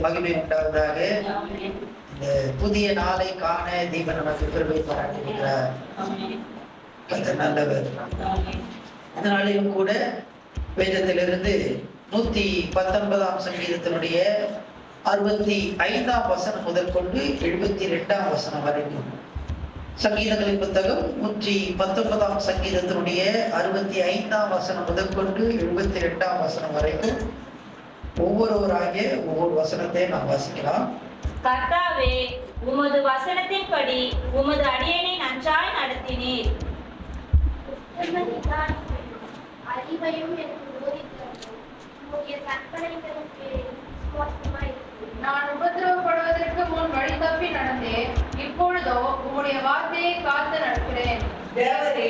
மகிமை உண்டாவதாக. இந்த புதிய நாளை காண தீபன் நமக்கு கிருபை பாராட்டியிருக்கிறார். கர்த்தர் நல்லவர். அதனாலேயும் கூட வேதத்திலிருந்து 119ஆம் சங்கீதத்தினுடைய 65ஆம் வசனம் முதல் கொண்டு 72ஆம் வசனம் வரைக்கும், சங்கீதங்களின் புத்தகம் 119ஆம் சங்கீதத்தினுடைய 65ஆம் வசனம் முதல் கொண்டு 72ஆம் வசனம் வரைக்கும் ஒவ்வொருவராகிய ஒவ்வொரு வசனத்தை நாம் வாசிக்கலாம். கர்த்தாவே, உமது வசனத்தின்படி உமது அடியேனை நன்றாய் நடத்தினீர். நான் உபத்திரவப்படுவதற்கு முன் வழி தப்பி நடந்தேன், இப்பொழுதோ உம்முடைய வார்த்தையை காத்து நடக்கிறேன். தேவரே,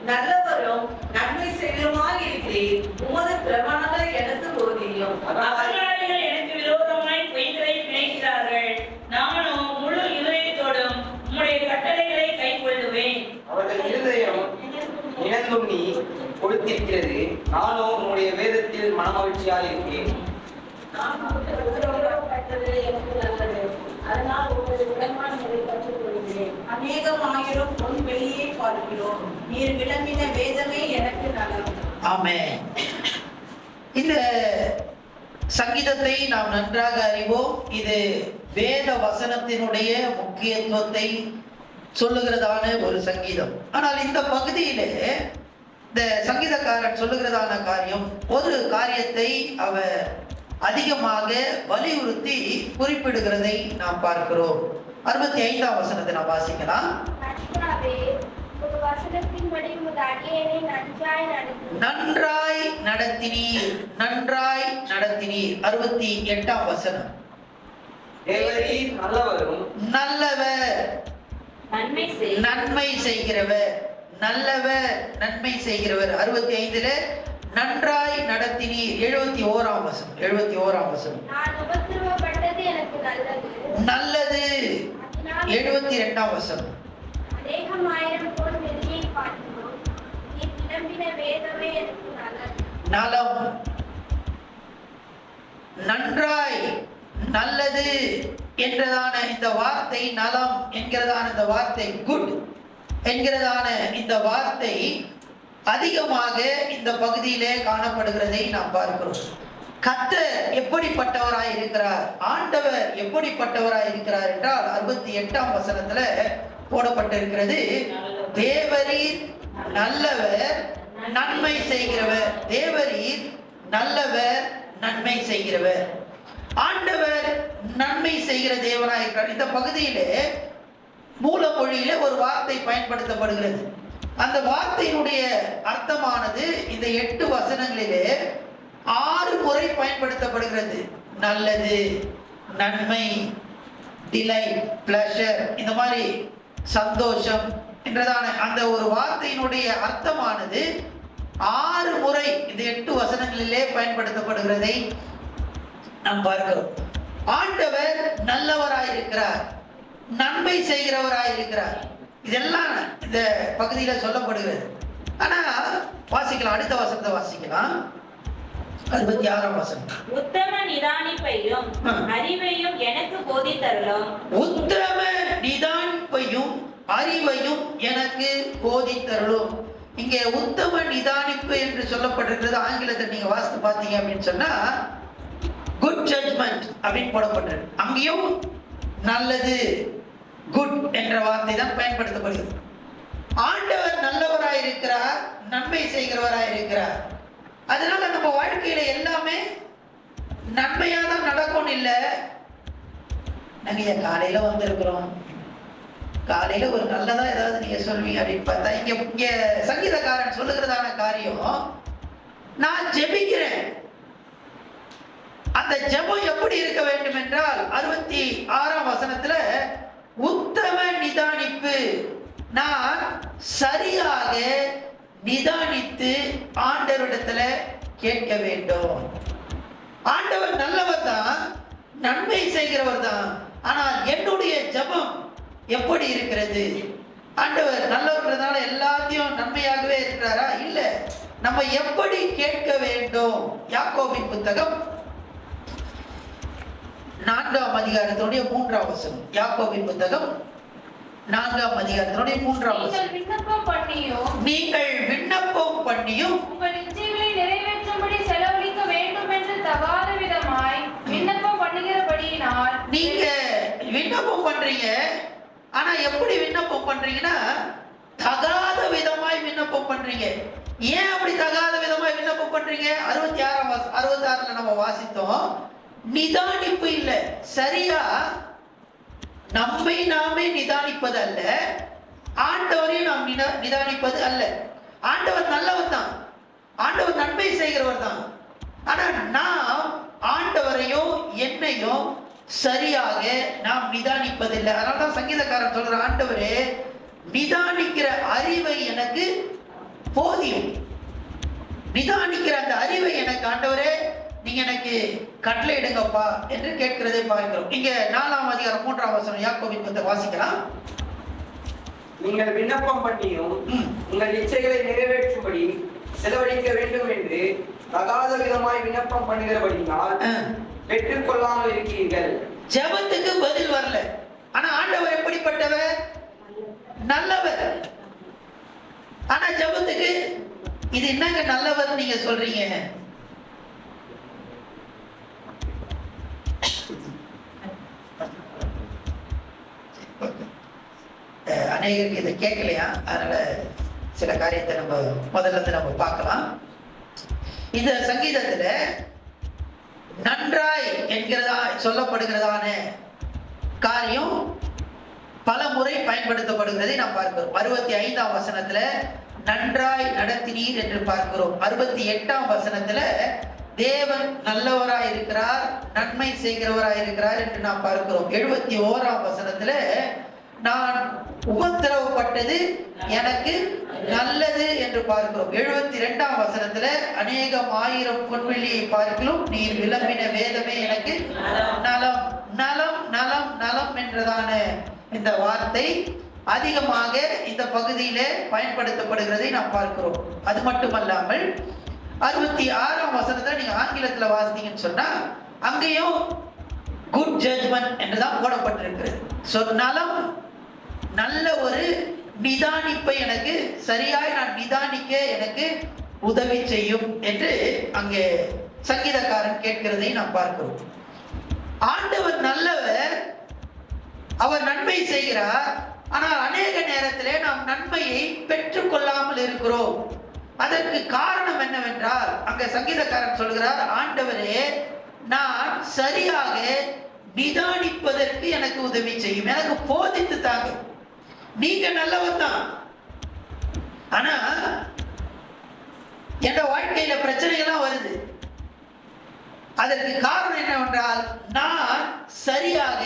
நல்லவரும் நன்மை செய்வருமாய் இருக்கிறீர். உமது பிரமாணங்களை எனக்கு போதியும். அவர்கள் எனக்கு விரோதமாய் பொய்களை பிணைக்கிறார்கள். நானும் முழு இதயத்தோடும் உம்முடைய கட்டளைகளை கைக்கொள்ளுவேன். அவர்கள் இருதயம் இணங்கும் நீ கொடுத்திருக்கிறது. நானும் உன்னுடைய வேதத்தில் மனமகிழ்ச்சியாக இருக்கிறேன். அதனால் உமது உடன்பாடுகளை கற்றுக்கொள்கிறேன். அநேகமாயிரம் பொன் வெளியே பார்க்கிறோம். நீர் விளம்பின வேதமே எனக்கு நலம். ஆமென். இந்த சங்கீதத்தை நாம் நன்றாக அறிவோம். இது வேத வசனத்தினுடைய முக்கியத்துவத்தை சொல்லுகிறதான ஒரு சங்கீதம். ஆனால் இந்த பகுதியிலே இந்த சங்கீதக்காரன் சொல்லுகிறதான காரியம், ஒரு காரியத்தை அவர் அதிகமாக வலியுறுத்தி குறிப்பிடுகிறதை நாம் பார்க்கிறோம். 65ஆம் வசனத்தை நாம் வாசிக்கலாம். நன்றாய் நடத்தினீர், நன்றாய் நடத்தினீர். 68ஆம் வசனம். தேவரீர் நல்லவரும் நல்லவர், நன்மை செய்கிறவர், நல்லவர், நன்மை செய்கிறவர். 65ல நன்றாய் நடத்தினீர். 71ஆம் வசனம். 71ஆம் வசனம். நல்லது. 72ஆம் வசனம். நலம். நன்றாய், நல்லது என்றதான இந்த வார்த்தை, நலம் என்கிறதான இந்த வார்த்தை, குட் என்கிறதான இந்த வார்த்தை அதிகமாக இந்த பகுதியிலே காணப்படுகிறதை நாம் பார்க்கிறோம். கர்த்தர் எப்படிப்பட்டவராய் இருக்கிறார், ஆண்டவர் எப்படிப்பட்டவராய் இருக்கிறார் என்றால் 68ஆம் வசனத்துல போடப்பட்டிருக்கிறது. தேவரீர் நல்லவர், நன்மை செய்கிறவர். தேவரீர் நல்லவர், நன்மை செய்கிறவர். ஆண்டவர் நன்மை செய்கிற தேவனாய் இருக்கிறார். இந்த பகுதியிலே மூல மொழியில ஒரு வார்த்தை பயன்படுத்தப்படுகிறது. அந்த வார்த்தையினுடைய அர்த்தமானது இந்த 8 வசனங்களிலே 6 முறை பயன்படுத்தப்படுகிறது. நல்லது, நன்மை, டிலைட், பிளஷர், இந்த மாதிரி சந்தோஷம் என்றதான அந்த ஒரு வார்த்தையினுடைய அர்த்தமானது 6 முறை இந்த 8 வசனங்களிலே பயன்படுத்தப்படுகிறதை நாம் பார்க்கிறோம். ஆண்டவர் நல்லவராயிருக்கிறார், நன்மை செய்கிறவராயிருக்கிறார். இதெல்லாம் இந்த பகுதியில சொல்லப்படுகிறது. ஆனா வாசிக்கலாம், அடுத்த வசனத்தை வாசிக்கலாம். 66ஆம் வசனம். உத்தம நிதானிப்பையும் அறிவையும் எனக்கு போதித்தருளும். உத்தம நிதானிப்பையும் அறிவையும் எனக்கு போதித்தருளும். இங்கே உத்தம நிதானிப்பு என்று சொல்லப்பட்டிருக்கிறது. ஆங்கிலத்தை நீங்க வாசித்து பார்த்தீங்க அப்படின்னு சொன்னா குட் ஜட்ஜ்மெண்ட் அப்படின்னு போடப்பட்டிருக்கு. அங்கேயும் நல்லது, குட் என்ற வார்த்தை தான் பயன்படுத்தப்படுகிறது. ஆண்டவர் நல்லவராயிருக்கிறார், நன்மை செய்கிறவராயிருக்கிறார். அதனால நம்ம வாழ்க்கையில எல்லாமே நன்மையா தான் நடக்கும். இல்ல, நாங்க காலையில வந்திருக்கிறோம், காலையில ஒரு நல்லதா ஏதாவது நீங்க சொல்வீங்க அப்படின்னு பார்த்தா, இங்க சங்கீதக்காரன் சொல்லுகிறதான காரியம், நான் ஜெபிக்கிறேன். அந்த ஜெபம் எப்படி இருக்க வேண்டும் என்றால் 66ஆம் வசனத்துல உத்தம நிதானிப்பு. நான் சரியாக நிதானித்து ஆண்டவரிடத்துல கேட்க வேண்டும். ஆண்டவர் நல்லவர் தான், நன்மை செய்கிறவர் தான். ஆனால் என்னுடைய ஜெபம் எப்படி இருக்கிறது? ஆண்டவர் நல்லவர்ன்றதால எல்லாத்தையும் நன்மையாகவே இருக்கிறாரா? இல்ல, நம்ம எப்படி கேட்க வேண்டும்? யாக்கோபின் புத்தகம் 4ஆம் அதிகாரத்தினுடைய 3ஆம் வசனம். யாக்கோபின் புத்தகம் 4ஆம் அதிகாரத்தினுடைய 3ஆம் நீங்கள் வசனம். விண்ணப்பம் பண்ணியும் நீங்கள் விண்ணப்பம் பண்ணியும் உங்கள் இச்சைகளை நிறைவேற்றும்படி செலவழிக்க வேண்டும் என்று தகாத விதமாய் விண்ணப்பம் பண்ணுகிறபடியினால் நீங்க விண்ணப்பம் பண்றீங்க. ஆனா எப்படி விண்ணப்பம் பண்றீங்கன்னா தகாத விதமாய் விண்ணப்பம் பண்றீங்க. ஏன் அப்படி தகாத விதமாய் விண்ணப்பம் பண்றீங்க? 66 நம்ம வாசித்தோம். நிதானிப்பு இல்ல. சரியா நம்மை நாமே நிதானிப்பது அல்ல, ஆண்டவரையும் நாம் நிதானிப்பது அல்ல. ஆண்டவர் நல்லவர் தான், ஆண்டவர் நன்மை செய்கிறவர் தான். ஆனா நாம் ஆண்டவரையும் என்னையும் சரியாக நாம் நிதானிப்பதில்லை. அதனால்தான் சங்கீதக்காரன் சொல்ற, ஆண்டவரே நிதானிக்கிற அறிவை எனக்கு போதியும். நிதானிக்கிற அந்த அறிவை எனக்கு ஆண்டவரே நீங்க எனக்கு கட்டளை எடுங்கப்பா என்று கேட்கிறதை பார்க்கிறோம். இங்க 4ஆம் அதிகாரம் 3ஆம் வசனம் யாக்கோபின் புத்தகம் வாசிக்கலாம். நீங்கள் விண்ணப்பம் பண்ணியும் உங்கள் இச்சைகளை நிறைவேற்றும்படி செலவழிக்க வேண்டும் என்று தகாத விதமாய் விண்ணப்பம் பண்ணுகிறபடினால் பெற்றுக்கொள்ளாமல் இருக்கிறீர்கள். ஜெபத்துக்கு பதில் வரல. ஆனா ஆண்டவர் எப்படிப்பட்டவர்? நல்லவர். ஆனா ஜெபத்துக்கு இது என்னங்க நல்லவர் நீங்க சொல்றீங்க? அநேகருக்கு இதை கேட்கலையா? அதனால சில காரியத்தை நம்ம முதல்ல இருந்து நம்ம பார்க்கலாம். இந்த சங்கீதத்துல நன்றாய் என்கிறதா சொல்லப்படுகிறதான காரியம் பல முறை பயன்படுத்தப்படுகிறதை நாம் பார்க்கிறோம். 65ஆம் வசனத்துல நன்றாய் நடத்தினீர் என்று பார்க்கிறோம். 68ஆம் வசனத்துல தேவன் நல்லவராய் இருக்கிறார், நன்மை செய்கிறவராய் இருக்கிறார் என்று நாம் பார்க்கிறோம். 71ஆம் வசனத்துல நான் உபத்திரவப்பட்டது எனக்கு நல்லது என்று பார்க்கிறோம். 72ஆம் வசனத்துல அநேகம் 1000 பொன்வெள்ளியை பார்க்கிறோம், நீர் விளம்பின வேதமே எனக்கு நலம். நலம் நலம் நலம் என்றதான இந்த வார்த்தை அதிகமாக இந்த பகுதியில பயன்படுத்தப்படுகிறதை நாம் பார்க்கிறோம். அது மட்டுமல்லாமல் 66ஆம் வசனத்துல நீங்க ஆங்கிலத்துல வாசித்தீங்கன்னு சொன்னா அங்கேயும் குட் ஜட்ஜ்மெண்ட் என்றுதான் போடப்பட்டிருக்கிறது. சோ நலம், நல்ல ஒரு நிதானிப்பை எனக்கு சரியாய் நான் நிதானிக்க எனக்கு உதவி செய்யும் என்று அங்கே சங்கீதக்காரன் கேட்கிறதை நாம் பார்க்கிறோம். ஆண்டவர் நல்லவர், அவர் நன்மை செய்கிறார். ஆனால் அநேக நேரத்திலே நாம் நன்மையை பெற்றுக் கொள்ளாமல் இருக்கிறோம். அதற்கு காரணம் என்னவென்றால் அங்க சங்கீதக்காரன் சொல்கிறார், ஆண்டவரே நான் சரியாக நிதானிப்பதற்கு எனக்கு உதவி செய்யும், எனக்கு போதித்து தாங்க. நீங்க நல்லவர் தான், ஆனா என் வாழ்க்கையில பிரச்சனைகள்லாம் வருது. அதற்கு காரணம் என்னவென்றால் நான் சரியாக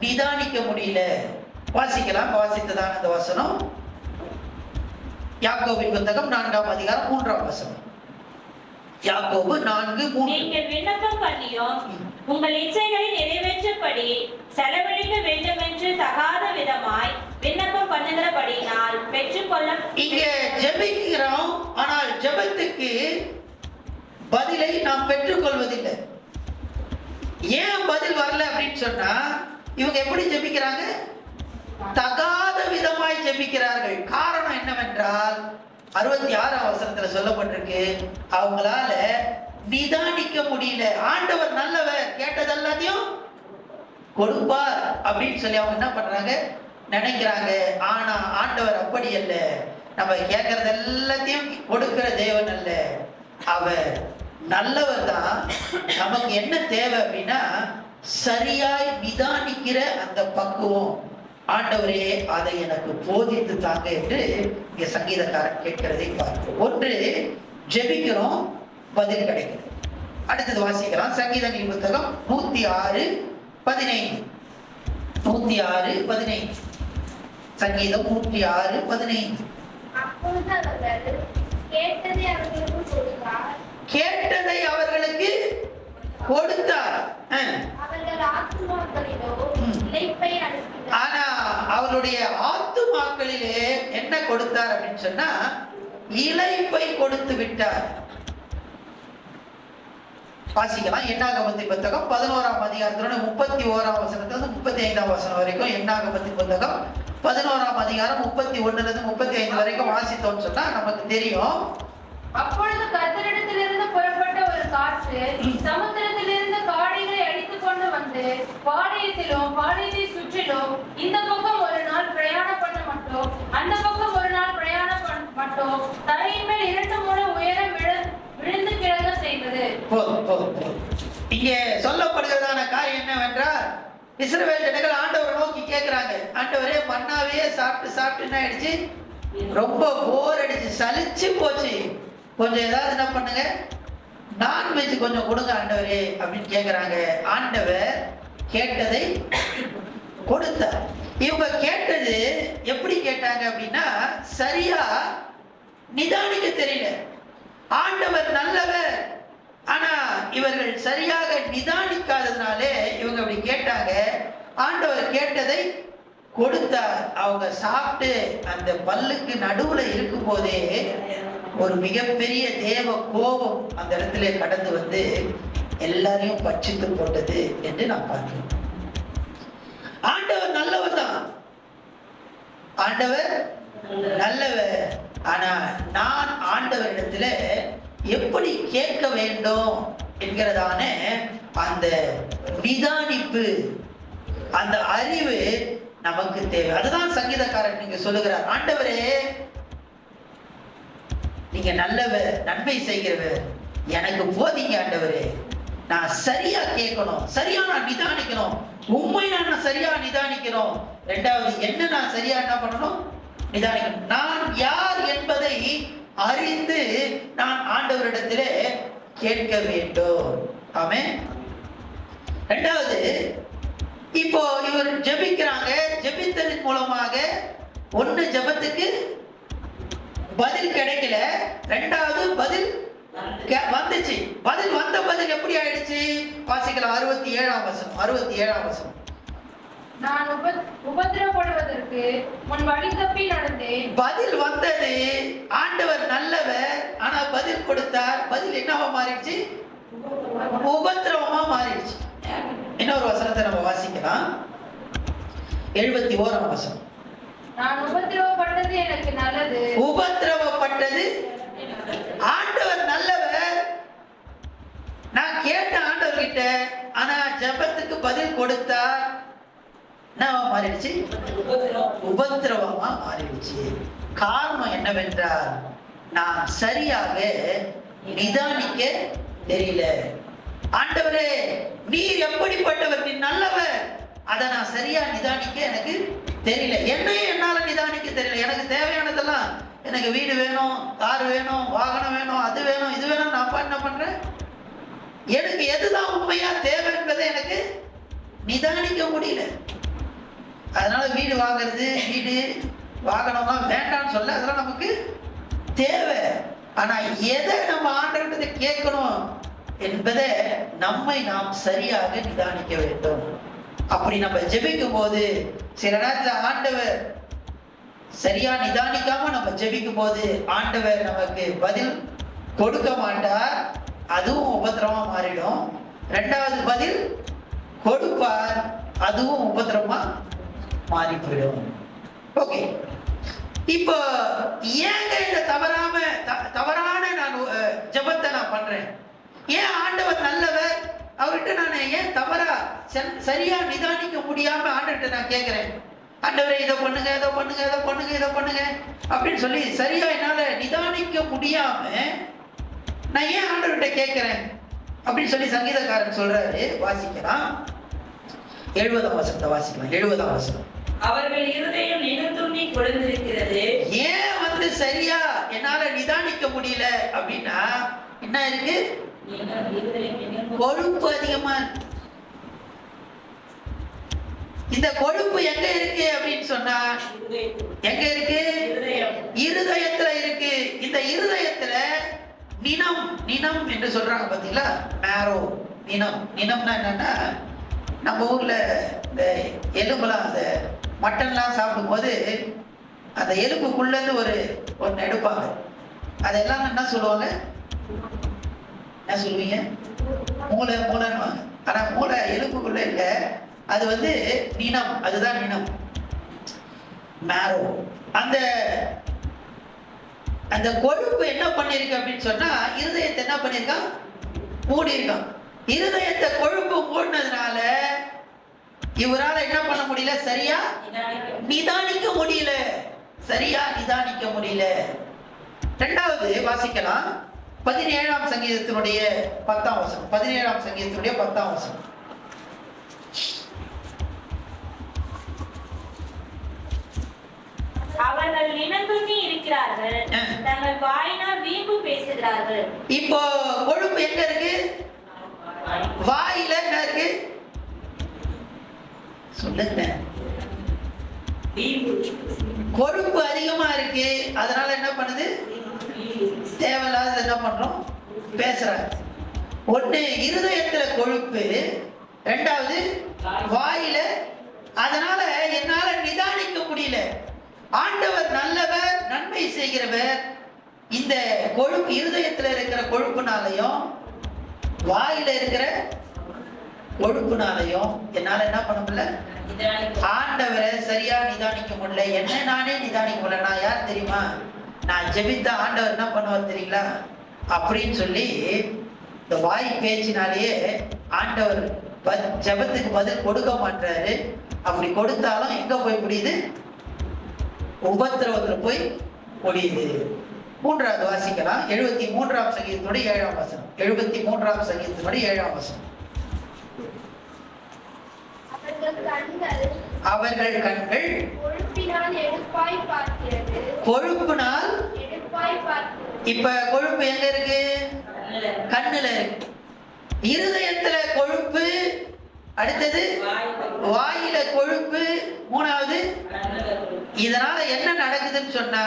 நிதானிக்க முடியல. வாசிக்கலாம். வாசித்ததான அந்த வசனம் யாக்கோபின் புத்தகம் 4ஆம் அதிகாரம் 3ஆம் வசனம். யாக்கோபு 4:3. நீங்கள் விண்ணப்பம் பண்ணியும் உங்கள் இச்சைகளை நிறைவேற்றபடி செலவழிக்க வேண்டும் என்று தகாத விதமாய் விண்ணப்பம் பண்ணுகிறபடியினால் பெற்றுக்கொள்ள. இங்க ஜெபிக்கிறோம், ஆனால் ஜெபத்துக்கு பதிலை நாம் பெற்றுக்கொள்வதில்லை. ஏன் பதில் வரல அப்படின்னு சொன்னா இவங்க எப்படி ஜெபிக்கிறாங்க? தகாத விதமாய் ஜெபிக்கிறார்கள். காரணம் என்னவென்றால் 66ஆம் வசனத்துல சொல்லப்பட்டிருக்கு, அவங்களால நிதானிக்க முடியல. ஆண்டவர் நல்லவர், கேட்டது எல்லாத்தையும் கொடுப்பார் அப்படின்னு சொல்லி அவங்க என்ன பண்றாங்க, நினைக்கிறாங்க. ஆனா ஆண்டவர் அப்படி அல்ல. நம்ம கேட்கறது எல்லாத்தையும் கொடுக்கிற தேவன் அல்ல, அவர் நல்லவர் தான். நமக்கு என்ன தேவை அப்படின்னா சரியாய் நிதானிக்கிற அந்த பக்குவம். ஆண்டவரே அதை எனக்கு போதித்து தாங்க என்று இங்க சங்கீதக்காரன் கேட்கிறதை பார்க்கிறோம். ஒன்று ஜெபிக்கிறோம், பதில் கிடைக்குது. அடுத்தது வாசிக்கலாம். சங்கீதங்களின் புத்தகம் 106:15. 106:15. சங்கீதம் 106:15. அப்பொழுது அவர்கள் கேட்டதை அவர்களுக்கு கொடுத்தார். கேட்டதை அவர்களுக்கு கொடுத்தார். அவர்கள் ஆத்துமாக்களிலோ இளைப்பை அனுப்பினார். ஆனா அவருடைய ஆத்துமாக்களிலே என்ன கொடுத்தார் அப்படின்னு சொன்னா இளைப்பை கொடுத்து விட்டார். வாசிக்கலாம். எண்ணாகமத்தின் புத்தகம் 11ஆம் அதிகாரத்தோட 31ஆம் வசனத்திலிருந்து 35ஆம் வசனம் வரைக்கும். எண்ணாகமத்தின் புத்தகம் 11ஆம் அதிகாரம் 31லிருந்து 35 வரைக்கும் வாசித்தோம்னு சொன்னா நமக்கு தெரியும். அப்பொழுது கர்த்தரிடத்திலிருந்து புறப்பட்ட ஒரு காற்று சமுத்திரத்திலிருந்து காடைகளை அடித்துக் கொண்டு வந்து பாளையத்திலும் பாளையத்தை சுற்றிலும் இந்த பக்கம் ஒரு நாள் பிரயாணம் பண்ண மாட்டோம், அந்த பக்கம் ஒரு நாள் பிரயாணம் பண்ண மாட்டோம், தரையின் மேல் 2 முழம் உயரம் விழுந்து கிடக்க செய்தது. இங்கே சொல்லப்படுகிறதான காரியம் என்னவென்றால், இஸ்ரவேல் ஜனங்கள் ஆண்டவரை நோக்கி கேட்கிறாங்க, ஆண்டவரே மன்னாவே சாப்பிட்டு சாப்பிட்டு என்ன ஆயிடுச்சு, ரொம்ப போர் அடிச்சு சலிச்சு போச்சு, கொஞ்சம் ஏதாவது என்ன பண்ணுங்க, நான்வெஜ் கொஞ்சம் கொடுங்க ஆண்டவரே அப்படின்னு கேட்கிறாங்க. ஆண்டவர் கேட்டதை கொடுத்தார். இவங்க கேட்டது எப்படி கேட்டாங்க அப்படின்னா, சரியா நிதானிக்க தெரியல. ஆண்டவர் நல்லவர், ஆனா இவர்கள் சரியாக நிதானிக்காததுனாலே இவங்க அப்படி கேட்டாங்க. ஆண்டவர் கேட்டதை கொடுத்தார். அவங்க சாப்பிட்டு அந்த பல்லுக்கு நடுவுல இருக்கும் போதே ஒரு மிகப்பெரிய தேவ கோபம் அந்த இடத்துல கடந்து வந்து எல்லாரையும் பட்சித்து போட்டது என்று நான் பார்க்கிறேன். ஆண்டவர் நல்லவர் தான், ஆண்டவர் நல்லவர். ஆனா நான் ஆண்டவரிடத்துல எப்படி கேட்க வேண்டும் என்கிறதான அந்த நிதானிப்பு, அந்த அறிவு நமக்கு தேவை. அதுதான் சங்கீதக்காரன் நீங்க சொல்லுகிறார், ஆண்டவரே நீங்க நல்லவர், நன்மை செய்கிறவர், எனக்கு போதிங்க ஆண்டவரே, நான் சரியா கேட்கணும், சரியா நான் நிதானிக்கணும், உண்மை நான் சரியா நிதானிக்கணும். ரெண்டாவது என்ன நான் சரியா என்ன பண்ணணும், நிதானிக்கணும். நான் யார் என்பதை அறிந்து நான் ஆண்டவரிடத்திலே கேட்க வேண்டும். ஆமென். ரெண்டாவது, இப்போ இவர் ஜெபிக்கிறாங்க. ஜெபித்ததன் மூலமாக ஒண்ணு ஜெபத்துக்கு பதில் கிடைக்கல, ரெண்டாவது பதில் வந்துச்சு. பதில் வந்த பதில் எப்படி ஆயிடுச்சு வாசிக்கலாம். 67ஆம் வசனம். 67ஆம் வசனம். நான் உபத்திரப்படுவதற்கு முன் வழி தப்பி நடந்தேன். பதில் வந்தது, ஆண்டவர் நல்லவர், ஆனா பதில் கொடுத்தார். பதில் என்னவா மாறிடுச்சு, உபத்திரவமா மாறிடுச்சு. இன்னொரு வசனத்தை நம்ம வாசிக்கலாம். 71ஆம் வசனம். நான் உபத்திரவப்பட்டது எனக்கு நல்லது. உபத்திரவப்பட்டது, ஆண்டவர் நல்லவர், நான் கேட்ட ஆண்டவர் கிட்ட, ஆனா ஜெபத்துக்கு பதில் கொடுத்தார். என்னவா மாறிடுச்சு, உபத்திரவமா மாறிடுச்சு. காரணம் என்னவென்றால், நான் சரியாக நிதானிக்க தெரியல. ஆண்டவரே நீர் எப்படிப்பட்டவர், நீ நல்லவர், அதை நான் சரியா நிதானிக்க எனக்கு தெரியல. என்னையும் என்னால நிதானிக்க தெரியல. எனக்கு தேவையானதெல்லாம், எனக்கு வீடு வேணும், கார் வேணும், வாகனம் வேணும், அது வேணும், இது வேணும், நான் என்ன பண்றேன், எனக்கு எதுதான் உண்மையா தேவை என்பதை எனக்கு நிதானிக்க முடியல. அதனால வீடு வாங்குறது, வீடு வாகனம்லாம் வேண்டாம்னு சொல்ல, அதெல்லாம் நமக்கு தேவை. ஆனா எதை நம்ம ஆண்டவர்கிட்ட கேட்கணும் என்பதை நம்மை நாம் சரியாக நிதானிக்க வேண்டும். அப்படி நம்ம ஜெபிக்கும் போது சில நேரத்தில் ஆண்டவர் சரியா நிதானிக்காம நம்ம ஜெபிக்கும் போது ஆண்டவர் நமக்கு பதில் கொடுக்க மாட்டார், அதுவும் உபத்திரமா மாறிடும். ரெண்டாவது பதில் கொடுப்பார், அதுவும் உபத்திரமா மாறி போயிடும். ஓகே, இப்போ ஏங்க இந்த தவறான நான் ஜெபத்தை நான் பண்றேன்? ஏன் ஆண்டவர் நல்லவர், அவர்கிட்ட நான் ஏன் தவறா சரியா நிதானிக்க முடியாம ஆண்டவர்கிட்ட நான் கேட்கிறேன், ஆண்டவரே இதை பண்ணுங்க, இதை பண்ணுங்க, இதை பண்ணுங்க, இதை பண்ணுங்க அப்படின்னு சொல்லி சரியா என்னால நிதானிக்க முடியாம நான் ஏன் ஆண்டவர்கிட்ட கேட்கிறேன் அப்படின்னு சொல்லி சங்கீதக்காரன் சொல்றாரு. வாசிக்கலாம். 70ஆம் வசனத்தை வாசிக்கலாம். 70ஆம் வசனம். அவர்கள் இருதயம் நினைத்துண்ணி கொடுத்திருக்கிறது. ஏன் சரியா என்னால நிதானிக்க முடியல அப்படின்னா என்ன இருக்கு, கொழுப்பு அதிகமா இருக்கு. இந்த கொழுப்பு எங்க இருக்கு அப்படின்னு சொன்னா எங்க இருக்கு, இருதயத்துல இருக்கு. இந்த இருதயத்துல நினம், நினம் என்று சொல்றாங்க பாத்தீங்களா, நேரோ நினம். நினம்னா என்னன்னா, நம்ம ஊர்ல இந்த எலும்புலாம், அந்த மட்டன்லாம் சாப்பிடும் போது அந்த எலும்புக்குள்ள இருந்து ஒன்று எடுப்பாங்க. அதெல்லாம் என்ன சொல்லுவாங்க, என்ன சொல்லுவீங்க, மூளை மூளைன்னு, ஆனா மூளை எலும்புக்குள்ள இல்ல, அது வந்து நினம், அதுதான் நினம், மேரோ. அந்த அந்த கொழுப்பு என்ன பண்ணிருக்கு அப்படின்னு சொன்னா இருதயத்தை என்ன பண்ணிருக்கான், மூடி இருக்கான். இருதயத்தை கொழுப்பு மூடினதுனால இவரால் என்ன பண்ண முடியல, சரியா நிதானிக்க முடியல, சரியா நிதானிக்க முடியல. இரண்டாவது வாசிக்கலாம் 17ஆம் சங்கீதத்தினுடைய 10ஆம் வசனம். 17ஆம் சங்கீதத்தினுடைய 10ஆம் வசனம். அவர்கள் நினந்துண்ணி இருக்கிறார்கள், தங்கள் வாயினால் வீம்பு பேசுகிறார்கள். இப்போ கொழுப்பு எங்க இருக்கு, வாயில என்ன இருக்கு சொல்லுங்க. கொழுப்பு அதிகமா இருக்கு, அதனால என்ன பண்ணுது, தேவையில்லாத என்ன பண்றோம், பேசுறாங்க. ஒண்ணு இருதயத்துல கொழுப்பு, ரெண்டாவது வாயில, அதனால என்னால நிதானிக்க முடியல. ஆண்டவர் நல்லவர், நன்மை செய்கிறவர். இந்த கொழுப்பு இருதயத்துல இருக்கிற கொழுப்புனாலையும் வாயில இருக்கிற கொழுப்புனாலையும் என்னால என்ன பண்ண முடியல, ஆண்டவரை சரியா நிதானிக்க முடியல. என்ன நானே நிதானிக்க முடியல. நான் யார் தெரியுமா, நான் ஜெபித்தா ஆண்டவர் என்ன பண்ணுவார் தெரியுங்களா அப்படின்னு சொல்லி இந்த வாய் பேச்சினாலேயே ஆண்டவர் ஜெபத்துக்கு பதில் கொடுக்க மாட்டாரு. அப்படி கொடுத்தாலும் எங்க போய் முடியுது, உபத்திரவத்துல போய் முடியுது. மூன்றாவது வாசிக்கலாம் 73ஆம் சங்கீதத்தோட 7ஆம் வசனம். 73ஆம் சங்கீதத்தோட 7ஆம் வசனம். அவர்கள் கண்கள் கொழுப்பினால், இப்ப கொழுப்பு எங்க இருக்கு, கண்ணுல இருக்கு. இருதயத்துல கொழுப்பு, அடுத்தது வாயில கொழுப்பு, மூணாவது. இதனால என்ன நடக்குதுன்னு சொன்னா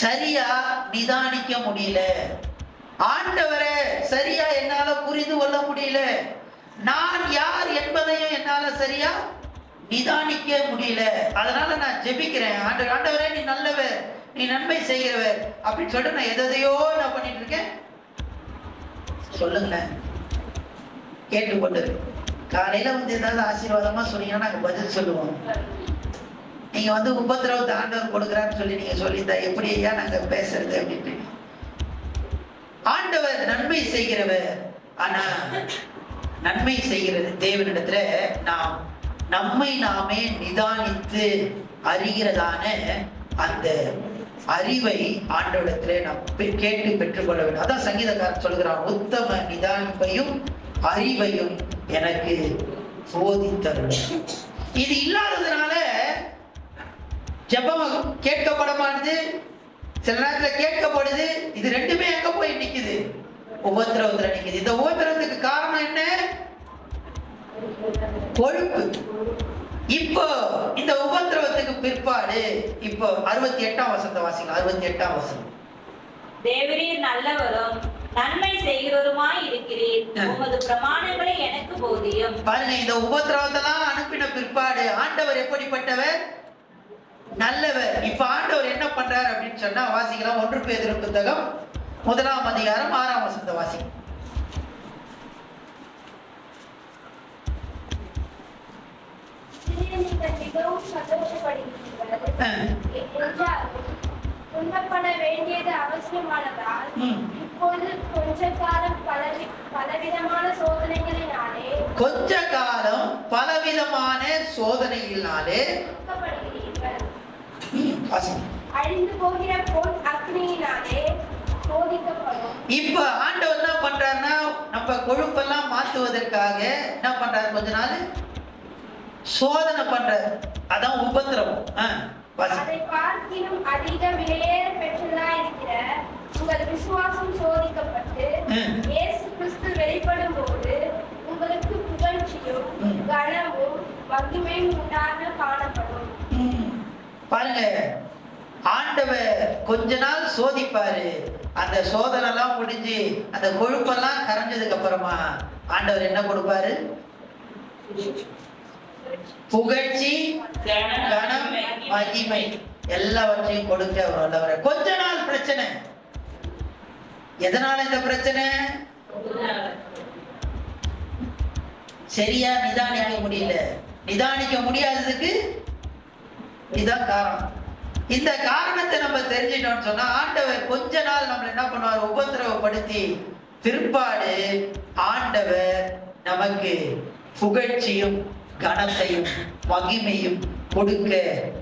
சரியா நிதானிக்க முடியல. ஆண்டவரை சரியா என்னால புரிந்து கொள்ள முடியல. நான் யார் என்பதையும் என்னால சரியா நிதானிக்க முடியல. அதனால நான் ஜெபிக்கிறேன், ஆண்டவரே நீ நல்லவர், நீ நன்மை செய்கிறவர் அப்படின்னு சொல்லிட்டு நான் எதையோ நான் பண்ணிட்டு இருக்கேன். சொல்லுங்களேன், கேட்டுக்கொண்டு காலையில வந்து ஏதாவது ஆசீர்வாதமா சொன்னீங்கன்னா நாங்க பதில் சொல்லுவோம். நீங்க வந்து உபத்திரவத்தை ஆண்டவர் கொடுக்குறான்னு சொல்லி நீங்க சொல்லியிருந்தா எப்படி ஐயா நாங்க பேசுறது அப்படின்ட்டு. ஆண்டவர் நன்மை செய்கிறவர். ஆனா நன்மை செய்கிறது தேவனிடத்துல நாம் நம்மை நாமே நிதானித்து அறிகிறதான அந்த அறிவை ஆண்டவரிடத்துல நாம் கேட்டு பெற்றுக்கொள்ள வேண்டும். அதான் சங்கீதக்காரன் சொல்கிறான், உத்தம நிதானிப்பையும் அறிவையும் எனக்கு போதித்தருள். இது இல்லாததுனால ஜெபம் கேட்கப்பட மாட்டுது, சில நேரத்துல கேட்கப்படுது. இது ரெண்டுமே எங்க போய் நிக்குது, உபத்திரவத்துல நிக்குது. இந்த உபத்திரவத்துக்கு காரணம் என்ன, கொழுப்பு. இப்போ இந்த உபத்திரவத்துக்கு பிற்பாடு இப்போ 68ஆம் வசனத்தை வாசிக்கலாம். 68ஆம் வசனம். தேவரீர் நல்லவரும் நன்மை செய்கிறவருமாய் இருக்கிறீர், உமது பிரமாணங்களை எனக்கு போதியும். பாருங்க, இந்த உபத்திரவத்தெல்லாம் அனுப்பின பிற்பாடு ஆண்டவர் எப்படிப்பட்டவர், நல்லவர். இப்ப ஆண்டவர் என்ன பண்றாரு அப்படின்னு சொன்னா வாசிக்கலாம். 1 பேதுரு புத்தகம் 1ஆம் அதிகாரம் 6ஆம் வசனத்தை வாசிக்கலாம். மிகவும் சந்தோஷப்படுகிறீர்கள் துன்பப்பட வேண்டியது அவசியமானதால் இப்போது கொஞ்ச காலம் பலவிதமான சோதனைகளினாலே அழிந்து போகிற பொன் அக்னியினாலே சோதிக்கப்படும். இப்ப ஆண்டவர் என்ன பண்றாருன்னா நம்ம கொழுப்பெல்லாம் மாத்துவதற்காக என்ன பண்றாரு, கொஞ்ச நாள் சோதனை பண்றாரு. அதான் உபத்திரவம். அதை பார்க்கிலும் அதிக விலையேற பெற்றதாய் இருக்கிற உங்கள் விசுவாசம் சோதிக்கப்பட்டு இயேசு கிறிஸ்து வெளிப்படும் போது உங்களுக்கு புகழ்ச்சியும் கனமும் மகிமையும் உண்டாக காணப்படும். பாருங்க, ஆண்டவர் கொஞ்ச நாள் சோதிப்பாரு. அந்த சோதனை எல்லாம் முடிஞ்சு அந்த கொழுப்பெல்லாம் கரைஞ்சதுக்கு அப்புறமா ஆண்டவர் என்ன கொடுப்பாரு, புகழ்ச்சி கனம் மகிமை எல்லாவற்றையும் கொடுக்க அவர் வல்லவர். கொஞ்ச நாள் பிரச்சனை. எதனால இந்த பிரச்சனை, சரியா நிதானிக்க முடியல. நிதானிக்க முடியாததுக்கு இதுதான் காரணம். இந்த காரணத்தை நம்ம தெரிஞ்சிட்டோம்னு சொன்னா ஆண்டவர் கொஞ்ச நாள் நம்மள என்ன பண்ணுவார், உபத்திரவப்படுத்தி பிற்பாடு ஆண்டவர் நமக்கு புகழ்ச்சியும் கனத்தையும் மகிமையும் கொடுக்க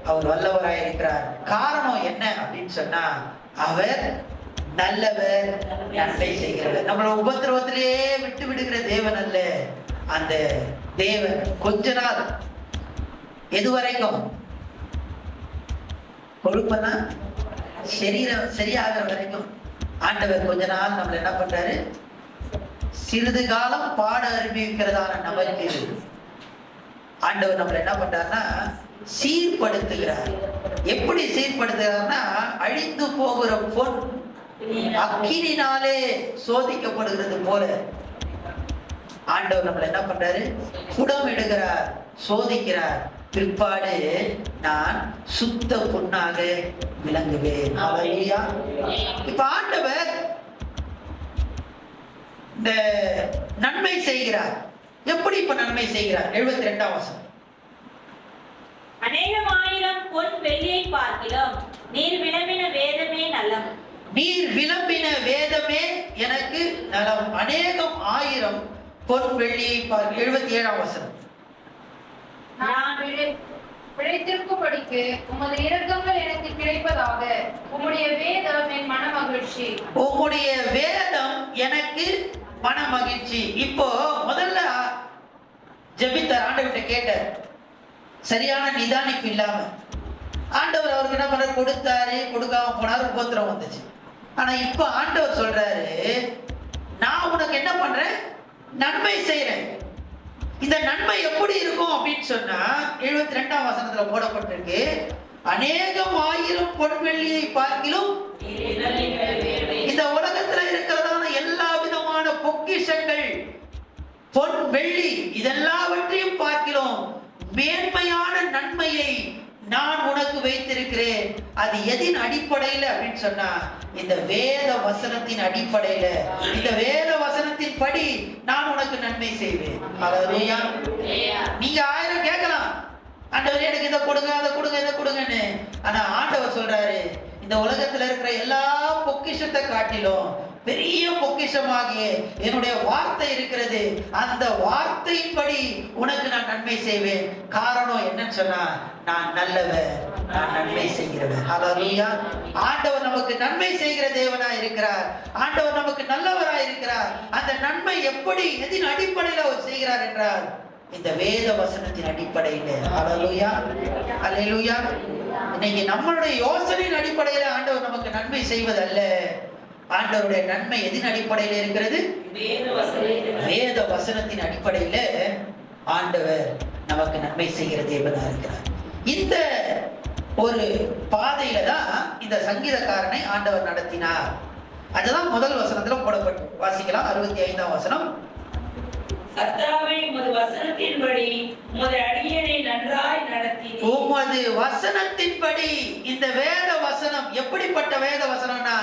அவர் வல்லவராயிருக்கிறார். காரணம் என்ன அப்படின்னு சொன்னா அவர் நல்லவர், நன்மை செய்கிறவர். நம்மள உபத்திரவத்திலேயே விட்டு விடுகிற தேவன் அல்ல. அந்த தேவன் கொஞ்ச நாள், எது வரைக்கும்? கொழுப்பனா சரீரம் சரியாகிற வரைக்கும் ஆண்டவர் கொஞ்ச நாள் நம்மள என்ன பண்றாரு, சிறிது காலம் பாட அனுபவிக்கிறதான நமக்கு ஆண்டவர் நம்மள என்ன பண்றாருன்னா சீர்படுத்துகிறார். எப்படி சீர்படுத்துகிறார்னா, அழிந்து போகிற பொன் அக்கினினாலே சோதிக்கப்படுகிறது போல ஆண்டவர் நம்மள என்ன பண்றாரு, புடம் எடுக்கிறார், சோதிக்கிறார். பிற்பாடு நான் சுத்த பொன்னாக விளங்குவேன். ஹல்லேலூயா. இப்ப ஆண்டவர் இந்த நன்மை செய்கிறார். எப்படி இப்ப நன்மை செய்கிறார்? 72ஆம் வசனம். அநேகமாயிரம் பொன் வெள்ளியை பார்க்கிலும் நீர் விளம்பின வேதமே நலம். நீர் விளம்பின வேதமே எனக்கு நலம். அநேகம் ஆயிரம் பொன் வெள்ளியை பார்க்க. 77ஆம் வசனம். நான் பிழைத்திருக்கும்படிக்கு உமது இரக்கங்கள் எனக்கு கிடைப்பதாக, உம்முடைய வேதம் என் மன மகிழ்ச்சி. உம்முடைய வேதம் எனக்கு மன மகிழ்ச்சி. இப்போ முதல்ல ஜெபித்தார், ஆண்டவர்கிட்ட கேட்டார். சரியான நிதானிப்பு இல்லாம ஆண்டவர் அவருக்கு என்ன பண்ண கொடுத்தாரு, கொடுக்காம போனாரு, உபத்திரம் வந்துச்சு. ஆனா இப்ப ஆண்டவர் சொல்றாரு, நான் உனக்கு என்ன பண்றேன், நன்மை செய்யறேன். இந்த நன்மை எப்படி இருக்கும் அப்படின்னு சொன்னா 72ஆம் வசனத்துல போடப்பட்டிருக்கு, அநேகம் ஆயிரம் பொன் வெள்ளியை பார்க்கிலும். இந்த உலகத்துல இருக்கிறதான எல்லா விதமான பொக்கிஷங்கள், பொன் வெள்ளி இதெல்லாவற்றையும் பார்க்கிறோம், மேன்மையான நன்மையை நான் உனக்கு வைத்திருக்கிறேன். அது எதின் அடிப்படையில அப்படின்னு சொன்னா, இந்த வேத வசனத்தின் அடிப்படையில, இந்த வேத வசனத்தின் படி நான் உனக்கு நன்மை செய்வேன். ஹல்லேலூயா. நீங்க 1000 கேட்கலாம், ஆண்டவர் எனக்கு இதை கொடுங்க, அதை கொடுங்க, இதை கொடுங்கன்னு. ஆனா ஆண்டவர் சொல்றாரு, இந்த உலகத்துல இருக்கிற எல்லா பொக்கிஷத்தை காட்டிலும் பெரிய பொக்கிஷமாகிய என்னுடைய வார்த்தை இருக்கிறது. அந்த வார்த்தையின்படி உனக்கு நான் நன்மை செய்வேன். காரணம் என்னன்னு சொன்னா, நான் நல்லவர், நான் நன்மை செய்கிறவர். ஹல்லேலூயா. ஆண்டவர் நமக்கு நன்மை செய்கிற தேவனா இருக்கிறார். ஆண்டவர் நமக்கு நல்லவரா இருக்கிறார். அந்த நன்மை எப்படி, எதின் அடிப்படையில் அவர் செய்கிறார் என்றால், இந்த வேத வசனத்தின் அடிப்படையில். ஹல்லேலூயா, ஹல்லேலூயா. இன்னைக்கு நம்மளுடைய யோசனையின் அடிப்படையில் ஆண்டவர் நமக்கு நன்மை செய்வதல்ல. ஆண்டவருடைய நன்மை எதின் அடிப்படையில் இருக்கிறது, வேத வசனத்தின் அடிப்படையில ஆண்டவர் நமக்கு நன்மை செய்கிற தேவனா இருக்கிறார். இந்த ஒரு பாதையில தான் இந்த சங்கீதக்காரனை ஆண்டவர் நடத்தினார். அதுதான் முதல் வசனத்துல போடப்பட்டு வாசிக்கலாம். 65ஆம் வசனம். கர்த்தாவே, உமது வசனத்தின்படி உமது அடியேனை நன்றாய் நடத்தினீர். உமது வசனத்தின்படி. இந்த வேத வசனம் எப்படிப்பட்ட வேத வசனம்னா,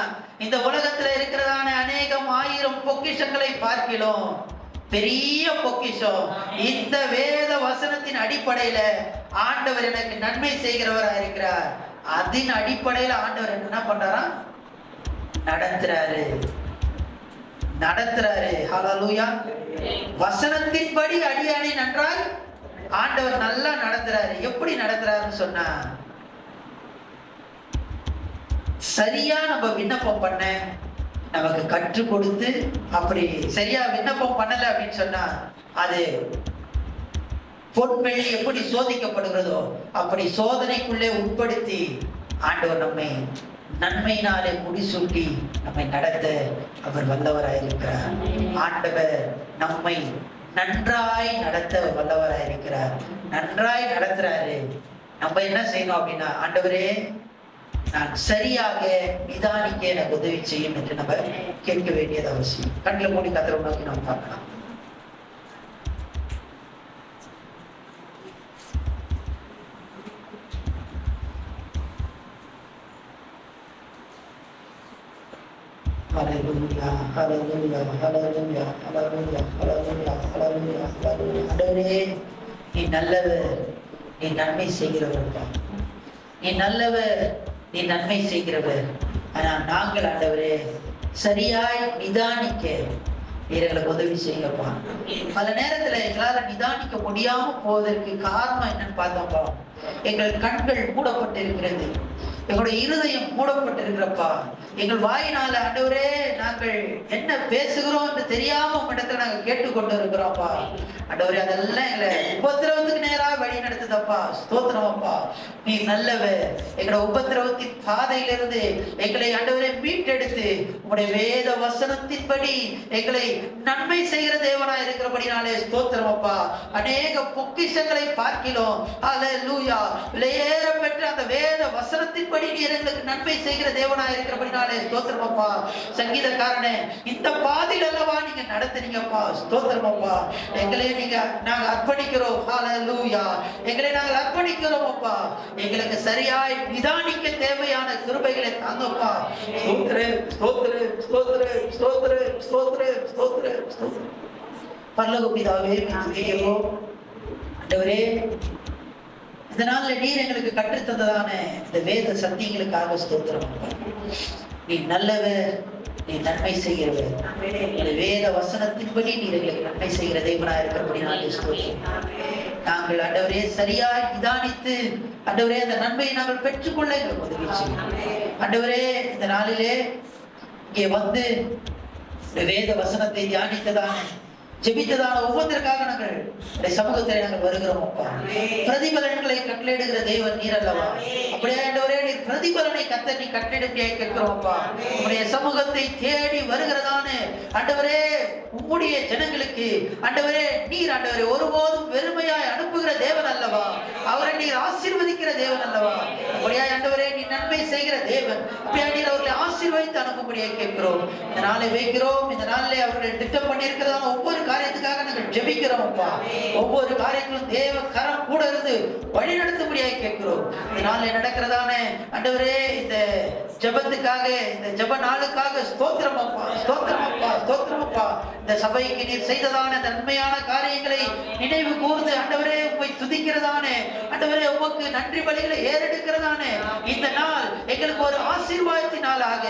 இந்த உலகத்துல இருக்கிறதான அநேகம் ஆயிரம் பொக்கிஷங்களை பார்க்கிறோம், பெரிய பொக்கிஷம். இந்த வேத வசனத்தின் அடிப்படையில ஆண்டவர் எனக்கு நன்மை செய்கிறவரா இருக்கிறார். அதன் அடிப்படையில ஆண்டவர் என்ன பண்றாரா, நடத்துறாரு. ஹல்லேலூயா. வசனத்தின்படி அடியானை நன்றாய் ஆண்டவர் நல்லா நடத்துறாரு. எப்படி நடத்துறாருன்னு சொன்னா, சரியா நம்ம விண்ணப்பம் பண்ண நமக்கு கற்றுக் கொடுத்து, அப்படி சரியா விண்ணப்பம் பண்ணல அப்படின்னு சொன்னா, அது பொன்வெள்ளி எப்படி சோதிக்கப்படுகிறதோ அப்படி சோதனைக்குள்ளே உட்படுத்தி ஆண்டவர் நம்மை நன்மையினாலே முடிசூட்டி நம்மை நடத்த அவர் வல்லவராயிருக்கிறார். ஆண்டவர் நம்மை நன்றாய் நடத்த வல்லவராயிருக்கிறார். நன்றாய் நடத்துறாரு. நம்ம என்ன செய்யணும் அப்படின்னா, ஆண்டவரே நான் சரியாக நிதானிக்க எனக்கு உதவி செய்யும் என்று நம்ம கேட்க வேண்டியது அவசியம். கண்ணில் மூடி கத்தரை நோக்கி நம்ம பார்க்கலாம். ஹalleluya ஹalleluya ஹalleluya ஹalleluya ஹalleluya ஹalleluya ஹalleluya. ஆண்டவரே நீ நல்லவர், நீ நன்மை செய்கிறவர்ப்பா. நீ நல்லவர், நீ நன்மை செய்கிறவர். ஆனால் நாங்கள் ஆண்டவரே சரியாய் நிதானிக்க நீர் எங்களுக்கு உதவி செய்யப்பா. பல நேரத்துல எங்களால நிதானிக்க முடியாம போவதற்கு காரணம் என்னன்னு பார்த்தோம்ப்பா, எங்கள் கண்கள் மூடப்பட்டிருக்கிறது, எங்களுடைய இருதயம் மூடப்பட்டிருக்கிறப்பா. எங்கள் வாயினால ஆண்டவரே நாங்கள் என்ன பேசுகிறோம் என்று தெரியாம உங்களிடத்துல நாங்கள் கேட்டுக்கொண்டு இருக்கிறோம்ப்பா. ஆண்டவரே அதெல்லாம் எங்களை உபத்திரவத்துக்கு நேராக வழி நடத்துதப்பா. ஸ்தோத்திரமப்பா, நீ நல்லவர். எங்களோட உபத்திரவத்தின் பாதையிலிருந்து எங்களை ஆண்டவரே மீட்டெடுத்து உங்களுடைய வேத வசனத்தின்படி எங்களை நன்மை செய்கிற தேவனாய் இருக்கிறபடினாலே ஸ்தோத்திரமப்பா. அநேக பொக்கிஷங்களை பார்க்கிறோம். ஹல்லேலூயா. விலையேற பெற்ற அந்த வேத வசனத்தின்படி நீர் எங்களுக்கு நன்மை செய்கிற தேவனாய் இருக்கிறபடினாலே ஸ்தோத்திரமப்பா. சங்கீதக்காரனே, இந்த பாதையில் அல்லவா நீங்க நடத்துறீங்கப்பா. ஸ்தோத்திரமப்பா. எங்களை நாங்க அர்ப்பணிக்கிறோம். ஹல்லேலூயா. எங்களை நாங்கள் அர்ப்பணிக்கிறோம் அப்பா. எங்களுக்கு சரியாய் நிதானிக்க தேவையான கிருபைகளை தாங்கப்பா. ஸ்தோத்திரம் ஸ்தோத்திரம் ஸ்தோத்திரம் ஸ்தோத்திரம் ஸ்தோத்திரம் ஸ்தோத்திரம் ஸ்தோத்திரம். பரலோக பிதாவே, துதிக்கிறோம் ஆண்டவரே. இந்த நாள்ல நீர் எங்களுக்கு கற்றுத்தந்ததான இந்த வேத சத்தியங்களுக்காக ஸ்தோத்திரம். நீ நல்லவர், நீ நன்மை செய்கிறவர். வேத வசனத்தின்படி நீர் எங்களுக்கு நன்மை செய்கிற தேவனாய் இருக்கிறபடினாலே ஸ்தோத்திரம். நாங்கள் ஆண்டவரே சரியாய் நிதானித்து ஆண்டவரே அந்த நன்மையை நாங்கள் பெற்றுக்கொள்ள எங்களுக்கு உதவி செய்யும். ஆண்டவரே இந்த நாளிலே இங்கே வந்து வேத வசனத்தை தியானித்ததான ஜெபித்ததான ஒவ்வொருத்தருக்காக நாங்கள் சமூகத்தில் நாங்கள் வருகிறோம் அப்பா. பிரதிபலன்களை கட்டளையிடுகிற தேவன் நீர் அல்லவா. அப்படியே ஆண்டவரே நீர் பிரதிபலனை கர்த்தர் நீ கட்டளையிடும்படியாக கேட்கிறோம் அப்பா. உங்களுடைய சமூகத்தை தேடி வருகிறதான ஆண்டவரே உம்முடைய ஜனங்களுக்கு ஆண்டவரே நீர் ஆண்டவரே ஒருபோதும் வெறுமையாய் அனுப்புகிற தேவன் அல்லவா. அவரை நீர் ஆசீர்வதிக்கிற தேவன் அல்லவா. அப்படியே ஆண்டவரே நீ நன்மை செய்கிற தேவன். அப்படியே நீர் அவர்களை ஆசீர்வதித்து அனுப்பும்படியாக கேட்கிறோம். இந்த நாளை வைக்கிறோம். இந்த நாளிலே அவர்கள் திட்டம் பண்ணியிருக்கிறதான ஒவ்வொரு காரியத்துக்காக நாங்கள் ஜெபிக்கிறோம் அப்பா. ஒவ்வொரு காரியங்களும் தேவ கரம் கூட இருந்து வழி நடத்தும்படியாக கேட்கிறோம். இந்த நாளில் நடக்கிறதான ஆண்டவரே இந்த ஜெபத்துக்காக, இந்த ஜெப நாளுக்காக ஸ்தோத்திரம் அப்பா. ஸ்தோத்திரம் அப்பா. ஸ்தோத்திரம் அப்பா. இந்த சபைக்கு நீர் செய்ததான நன்மையான காரியங்களை நினைவு கூர்ந்து ஆண்டவரே உம்மை துதிக்கிறதான ஆண்டவரே உமக்கு நன்றி பலிகளை ஏறெடுக்கிறதான இந்த நாள் எங்களுக்கு ஒரு ஆசீர்வாதத்தின் நாளாக,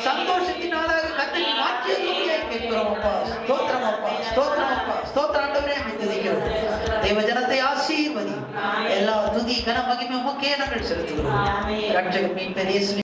சந்தோஷத்தின் நாளாக கர்த்தர் மாற்றியதும்படியாக கேட்கிறோம் அப்பா. ஸ்தோத்திரம் அப்பா. ஸ்தோத்திரம் அப்பா. ஸ்தோத்திரம் ஆண்டவரே உம்மை துதிக்கிறோம். தேவ ஜனத்தை ஆசீர்வதி. எல்லா துதி கன மகிமை உமக்கே நாங்கள் செலுத்துகிறோம். ரட்சகர் மீட்பர் இயேசு